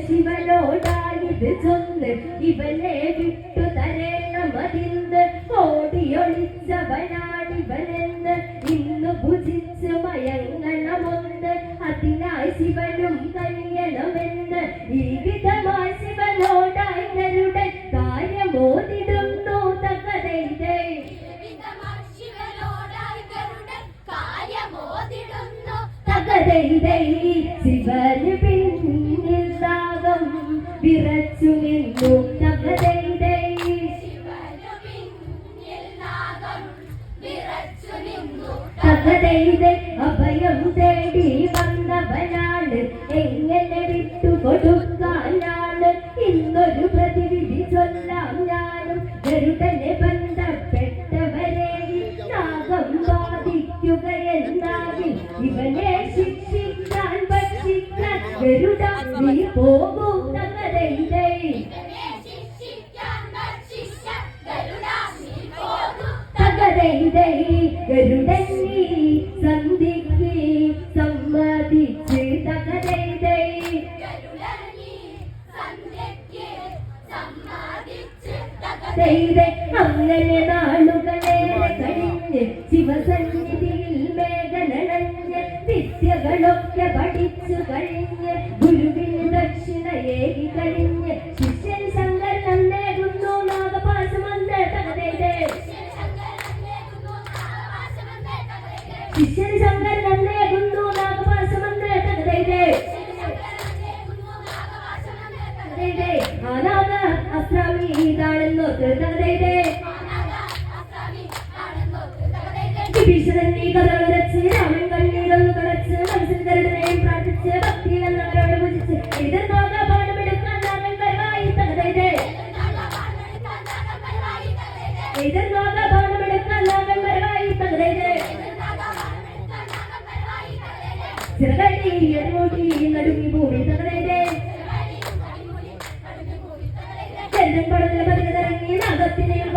ശിവനോടായത് ചൊന്ന് ഇവനെ വിട്ടു തരേണമതിന്ന് ഓടിയൊളിച്ചവനാണിവനെന്ന് ഇന്നു ഭുജിച്ച് മയങ്ങണമൊന്ന് അതിനായി ശിവനും കഴിയണമെന്ന് ഈ വിധമായി ശിവനോടായി ഗരുഡൻ കാര്യമോതിടുന്നു തകതൈതേ തകതൈതൈ ശിവന് പിന്നിൽ നാഗം വിറച്ചു നിന്നു തകതൈതൈ തകതൈതൈ അഭയം തേടി വന്നവനാണ് എങ്ങനെ വിട്ടുകൊടുക്കാനാണ് ഇന്നൊരു പ്രതിവിധി ചൊല്ലാം ഞാനും ഗരുഡനെ ബന്ധപ്പെട്ടവരെ നാഗം ബാധിക്കുകയെന്നാകിൽ ഇവനെ ശിക്ഷിക്കാൻ ഭക്ഷിക്കാൻ ഗരുഡ നീ പോകൂ തകതൈതൈ തകതൈതൈ ഗരുഡൻ നീ സന്ധിക്ക് സമ്മതിച്ച് തകതൈതൈ അങ്ങനെ നാളുകളേറെ കഴിഞ്ഞ് ശിവസന്നിധിയിൽ മേഘനണഞ്ഞ് വിദ്യകളൊക്കെ പഠിച്ചു കഴിഞ്ഞ് ഗുരുവിന് ദക്ഷിണയേകി കഴിഞ്ഞ് ശിഷ്യൻ ശങ്കരൻ നേടുന്നു നാഗപാശമന്ന് തകതൈതൈ ശിഷ്യൻ ശങ്കരൻ നേടുന്നു നാഗപാശമന്ന് തകതൈതൈ ആനാഗ അസ്രാമി ഇതാണെന്നോ തകതൈതൈ വിഭീഷണൻ നീ കഥകളച്ച് രാമൻ കണ്ണീരൊന്നു കളച്ച് മനസ്സിൽ കരുടനെയും പ്രാർത്ഥിച്ച് ഭക്തിയിൽ എന്നവരോട് പൂജിച്ച് എതിർനാഗ പാഠമെടുക്കാൻ നാഗൻ വരവായി തകതൈതൈ എതിർനാഗ പാഠമെടുക്കാൻ നാഗൻ വരവായി തകതൈതൈ ചിറകടി എടിമൂട്ടി നടുങ്ങി ഭൂമി തകതൈതൈ ചെല്ലൻ പടത്തിലെ പതിനെതിറങ്ങി നാഗത്തിനെയും